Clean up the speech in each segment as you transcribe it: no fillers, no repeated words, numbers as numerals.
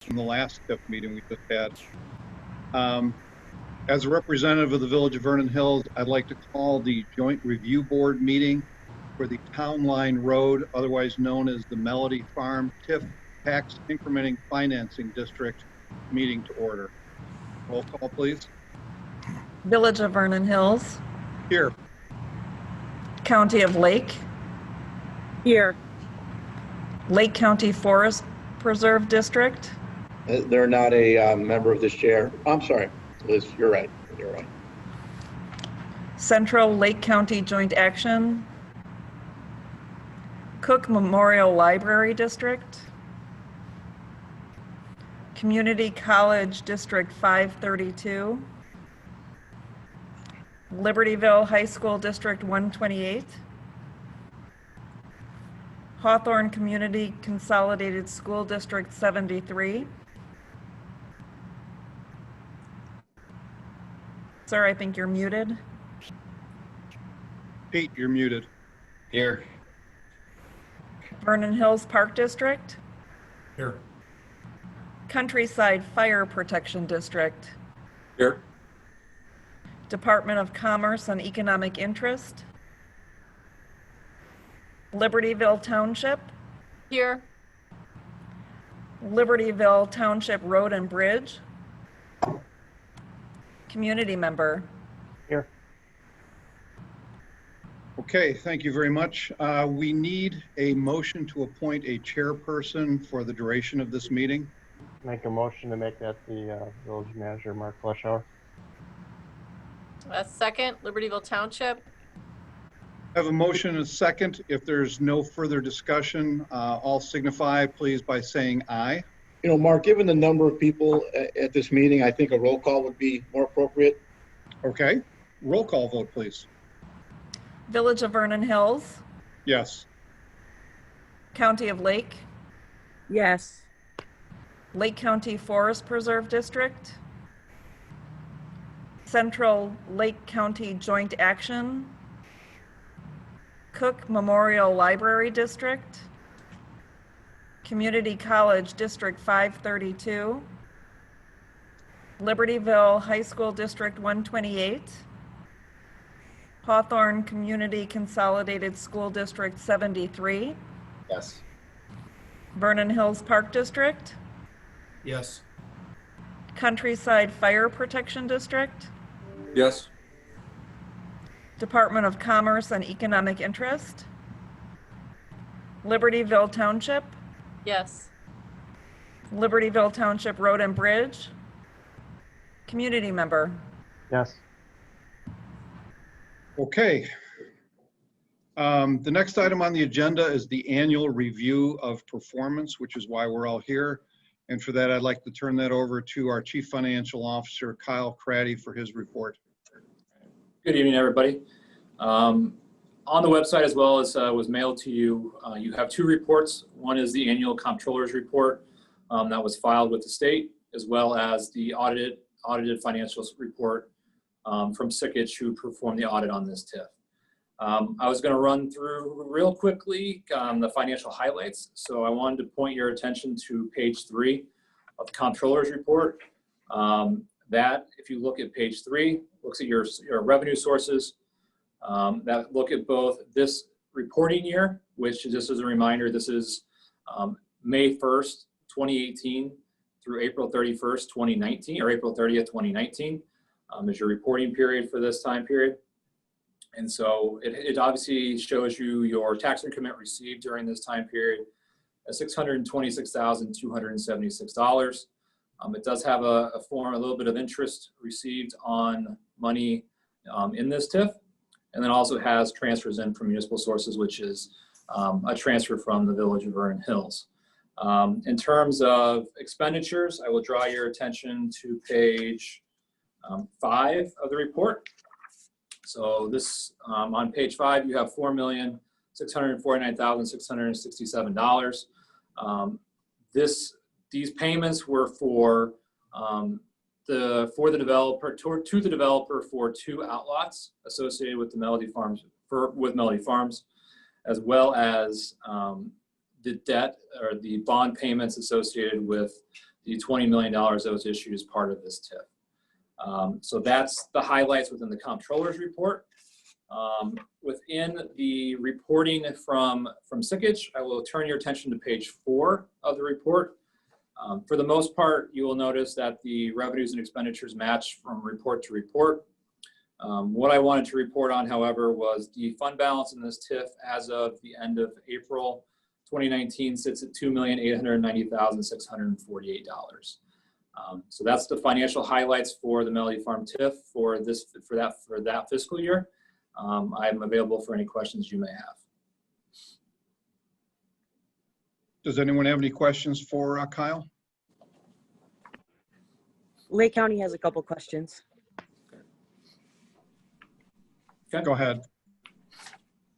from the last TIF meeting we just had. As a representative of the Village of Vernon Hills, I'd like to call the Joint Review Board meeting for the Town Line Road, otherwise known as the Mellody Farm TIF Tax Incrementing Financing District meeting to order. Roll call, please. Village of Vernon Hills. Here. County of Lake. Here. Lake County Forest Preserve District. They're not a member of this chair. I'm sorry, Liz, you're right. You're right. Central Lake County Joint Action. Cook Memorial Library District. Community College District 532. Libertyville High School District 128. Hawthorne Community Consolidated School District 73. Sir, I think you're muted. Pete, you're muted. Here. Vernon Hills Park District. Here. Countryside Fire Protection District. Here. Department of Commerce and Economic Interest. Libertyville Township. Here. Libertyville Township Road and Bridge. Community member. Here. Okay, thank you very much. We need a motion to appoint a chairperson for the duration of this meeting. Make a motion to make that the village manager, Mark Fleischauer. A second, Libertyville Township. I have a motion and a second. If there's no further discussion, all signify please by saying aye. You know, Mark, given the number of people at this meeting, I think a roll call would be more appropriate. Okay, roll call vote, please. Village of Vernon Hills. Yes. County of Lake. Yes. Lake County Forest Preserve District. Central Lake County Joint Action. Cook Memorial Library District. Community College District 532. Libertyville High School District 128. Hawthorne Community Consolidated School District 73. Yes. Vernon Hills Park District. Yes. Countryside Fire Protection District. Yes. Department of Commerce and Economic Interest. Libertyville Township. Yes. Libertyville Township Road and Bridge. Community member. Yes. Okay. The next item on the agenda is the annual review of performance, which is why we're all here. And for that, I'd like to turn that over to our Chief Financial Officer, Kyle Craddy, for his report. Good evening, everybody. On the website, as well as was mailed to you, you have two reports. One is the annual comptroller's report that was filed with the state, as well as the audited financials report from Sikich, who performed the audit on this TIF. I was going to run through real quickly the financial highlights. So I wanted to point your attention to page 3 of the comptroller's report. That, if you look at page 3, looks at your revenue sources that look at both this reporting year, which just as a reminder, this is May 1st, 2018 through April 31st, 2019, or April 30th, 2019 is your reporting period for this time period. And so it obviously shows you your tax increment received during this time period at $626,276. It does have a little bit of interest received on money in this TIF, and then also has transfers in from municipal sources, which is a transfer from the Village of Vernon Hills. In terms of expenditures, I will draw your attention to page 5 of the report. So this, on page 5, you have $4,649,667. These payments were for the developer to the developer for 2 outlots associated with the Mellody Farms Mellody Farms, as well as the debt or the bond payments associated with the $20 million that was issued as part of this TIF. So that's the highlights within the comptroller's report. Within the reporting from Sikich, I will turn your attention to page 4 of the report. For the most part, you will notice that the revenues and expenditures match from report to report. What I wanted to report on, however, was the fund balance in this TIF as of the end of April 2019 sits at $2,890,648. So that's the financial highlights for the Mellody Farm TIF for that fiscal year. I'm available for any questions you may have. Does anyone have any questions for Kyle? Lake County has a couple questions. Okay. Go ahead.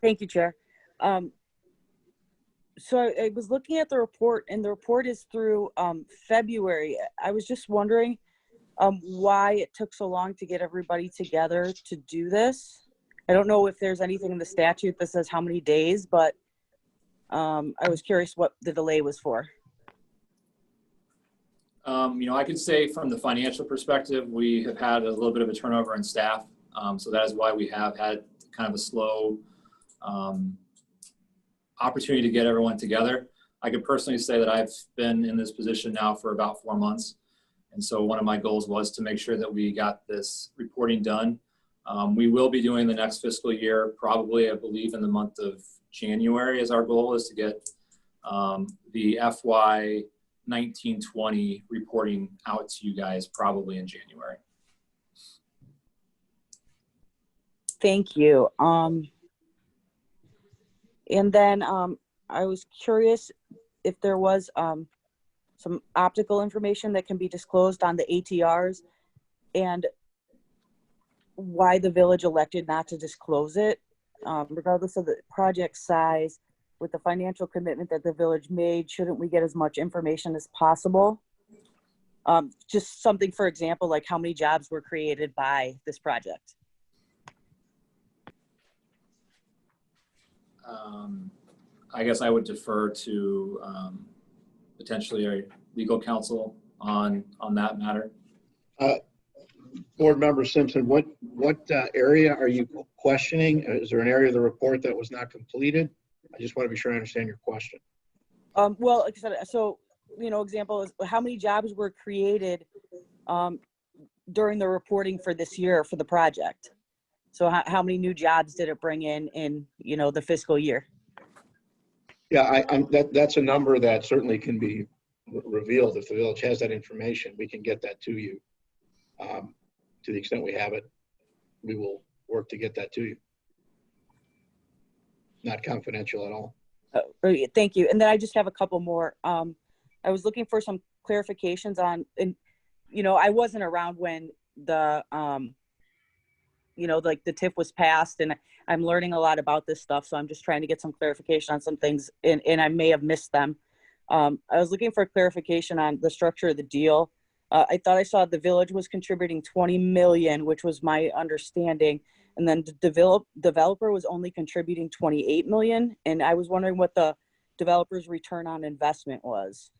Thank you, Chair. So I was looking at the report, and the report is through February. I was just wondering why it took so long to get everybody together to do this. I don't know if there's anything in the statute that says how many days, but I was curious what the delay was for. I could say from the financial perspective, we have had a little bit of a turnover in staff. So that is why we have had kind of a slow opportunity to get everyone together. I could personally say that I've been in this position now for about 4 months. And so one of my goals was to make sure that we got this reporting done. We will be doing the next fiscal year, probably, I believe, in the month of January is our goal, is to get the FY 19-20 reporting out to you guys probably in January. Thank you. And then I was curious if there was some optical information that can be disclosed on the ATRs and why the village elected not to disclose it, regardless of the project size. With the financial commitment that the village made, shouldn't we get as much information as possible? Just something, for example, like how many jobs were created by this project? I guess I would defer to potentially a legal counsel on that matter. Board Member Simpson, what area are you questioning? Is there an area of the report that was not completed? I just want to be sure I understand your question. Well, like I said, so, example is how many jobs were created during the reporting for this year for the project? So how many new jobs did it bring in the fiscal year? Yeah, that's a number that certainly can be revealed. If the village has that information, we can get that to you. To the extent we have it, we will work to get that to you. Not confidential at all. Thank you. And then I just have a couple more. I was looking for some clarifications on, and I wasn't around when the like the TIF was passed, and I'm learning a lot about this stuff. So I'm just trying to get some clarification on some things, and I may have missed them. I was looking for clarification on the structure of the deal. I thought I saw the village was contributing 20 million, which was my understanding. And then the developer was only contributing 28 million. And I was wondering what the developer's return on investment was.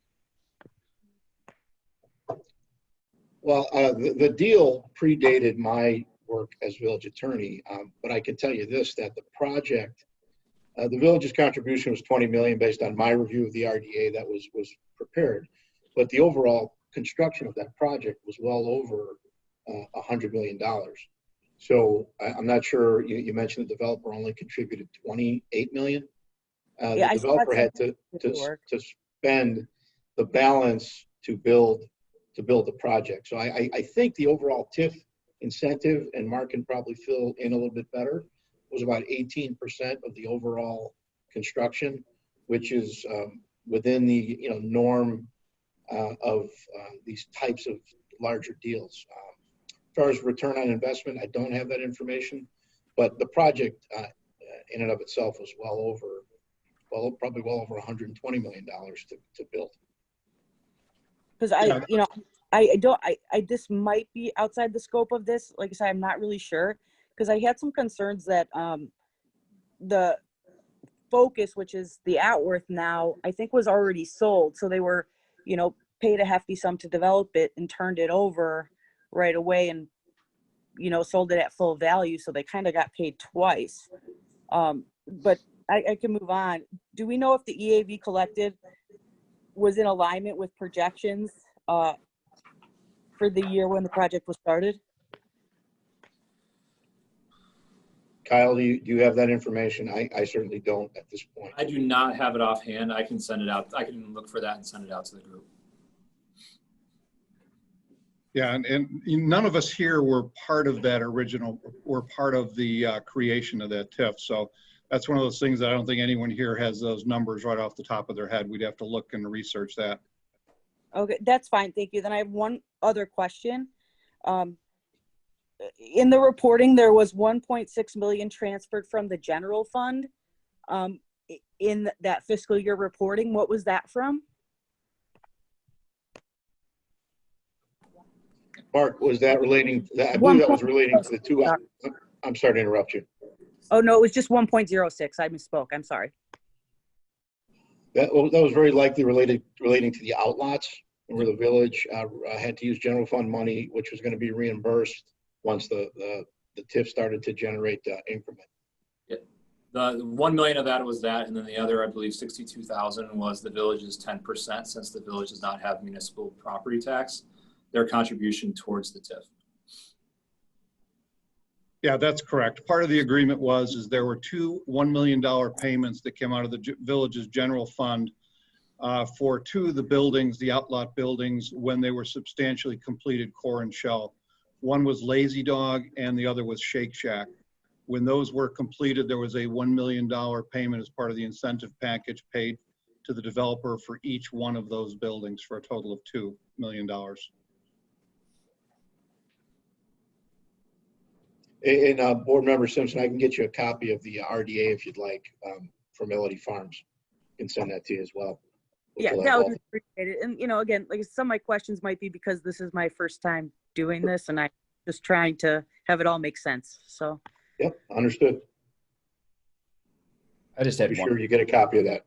Well, the deal predated my work as village attorney, but I can tell you this, that the project, the village's contribution was 20 million based on my review of the RDA that was prepared. But the overall construction of that project was well over $100 million. So I'm not sure, you mentioned the developer only contributed 28 million. The developer had to spend the balance to build the project. So I think the overall TIF incentive, and Mark can probably fill in a little bit better, was about 18% of the overall construction, which is within the norm of these types of larger deals. As far as return on investment, I don't have that information, but the project in and of itself was probably well over $120 million to build. Because this might be outside the scope of this. Like I said, I'm not really sure, because I had some concerns that the Focus, which is the Atworth now, I think was already sold. So they were, paid a hefty sum to develop it and turned it over right away and, sold it at full value. So they kind of got paid twice. But I can move on. Do we know if the EAV collected was in alignment with projections for the year when the project was started? Kyle, do you have that information? I certainly don't at this point. I do not have it offhand. I can send it out. I can look for that and send it out to the group. Yeah, and none of us here were part of that were part of the creation of that TIF. So that's one of those things that I don't think anyone here has those numbers right off the top of their head. We'd have to look and research that. Okay, that's fine. Thank you. Then I have one other question. In the reporting, there was 1.6 million transferred from the general fund in that fiscal year reporting. What was that from? Mark, was that relating? I believe that was relating to the two. I'm sorry to interrupt you. Oh, no, it was just 1.06. I misspoke. I'm sorry. That was very likely relating to the outlots, where the village had to use general fund money, which was going to be reimbursed once the TIF started to generate increment. Yeah. The 1 million of that was that, and then the other, I believe, 62,000 was the village's 10%, since the village does not have municipal property tax, their contribution towards the TIF. Yeah, that's correct. Part of the agreement is there were two $1 million payments that came out of the village's general fund for two of the buildings, the outlot buildings, when they were substantially completed core and shell. One was Lazy Dog and the other was Shake Shack. When those were completed, there was a $1 million payment as part of the incentive package paid to the developer for each one of those buildings for a total of $2 million. And Board Member Simpson, I can get you a copy of the RDA if you'd like for Mellody Farms. I can send that to you as well. Yeah, that would be appreciated. And, again, like some of my questions might be because this is my first time doing this and I'm just trying to have it all make sense. So. Yep, understood. I just had Be one. sure you get a copy of that.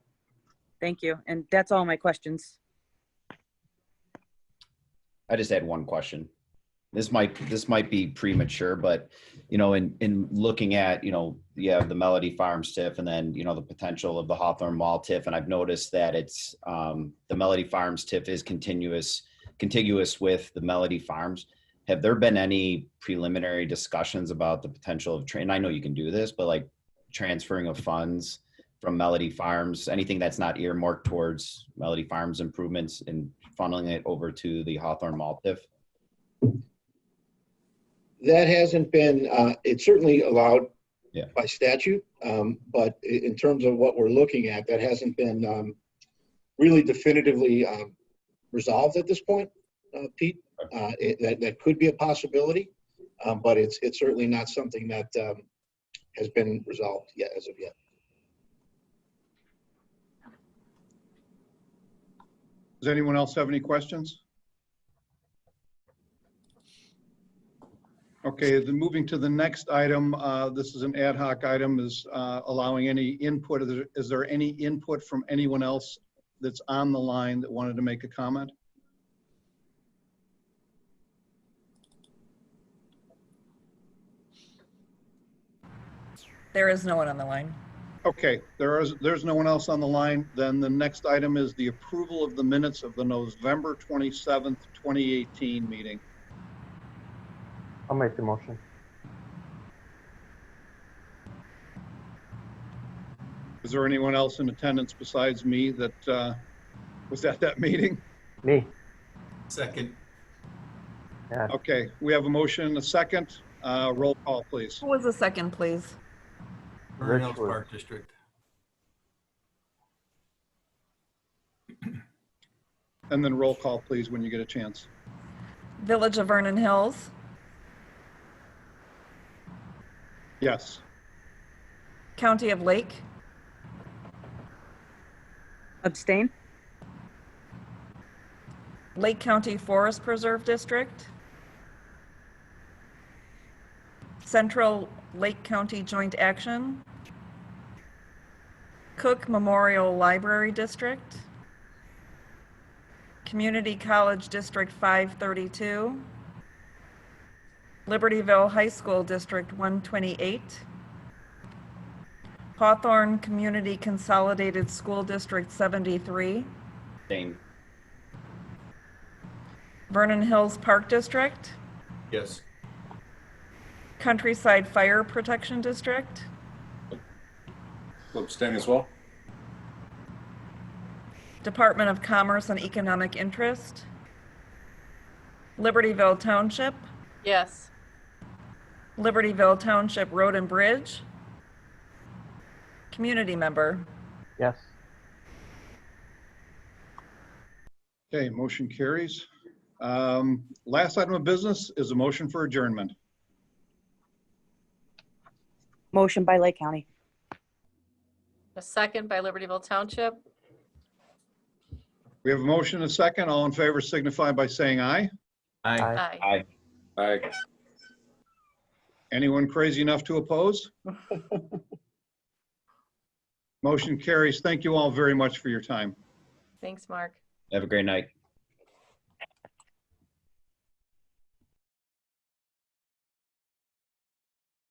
Thank you. And that's all my questions. I just had one question. This might be premature, but in looking at you have the Mellody Farms TIF and then the potential of the Hawthorne Mall TIF, and I've noticed that it's the Mellody Farms TIF is contiguous with the Mellody Farms. Have there been any preliminary discussions about the potential of and I know you can do this, but like transferring of funds from Mellody Farms, anything that's not earmarked towards Mellody Farms improvements and funneling it over to the Hawthorne Mall TIF? That hasn't been, it's certainly allowed by statute, but in terms of what we're looking at, that hasn't been really definitively resolved at this point, Pete. That could be a possibility, but it's certainly not something that has been resolved yet as of yet. Does anyone else have any questions? Okay, then moving to the next item, this is an ad hoc item, is allowing any input. Is there any input from anyone else that's on the line that wanted to make a comment? There is no one on the line. Okay, there's no one else on the line. Then the next item is the approval of the minutes of the November 27th, 2018 meeting. I'll make the motion. Is there anyone else in attendance besides me that was at that meeting? Me. Second. Yeah. Okay, we have a motion and a second. Roll call, please. Who was the second, please? Vernon Hills Richwood. Park District. And then roll call, please, when you get a chance. Village of Vernon Hills, Yes. County of Lake, Abstain? Lake County Forest Preserve District, Central Lake County Joint Action, Cook Memorial Library District, Community College District 532, Libertyville High School District 128, Hawthorne Community Consolidated School District 73, Same. Vernon Hills Park District, Yes. Countryside Fire Protection District, Abstain as well? Department of Commerce and Economic Interest, Libertyville Township, Yes. Libertyville Township Road and Bridge, community member. Yes. Okay, motion carries. Last item of business is a motion for adjournment. Motion by Lake County. A second by Libertyville Township. We have a motion and a second. All in favor signify by saying aye. Aye. Aye. Aye. Aye. Anyone crazy enough to oppose? Motion carries. Thank you all very much for your time. Thanks, Mark. Have a great night.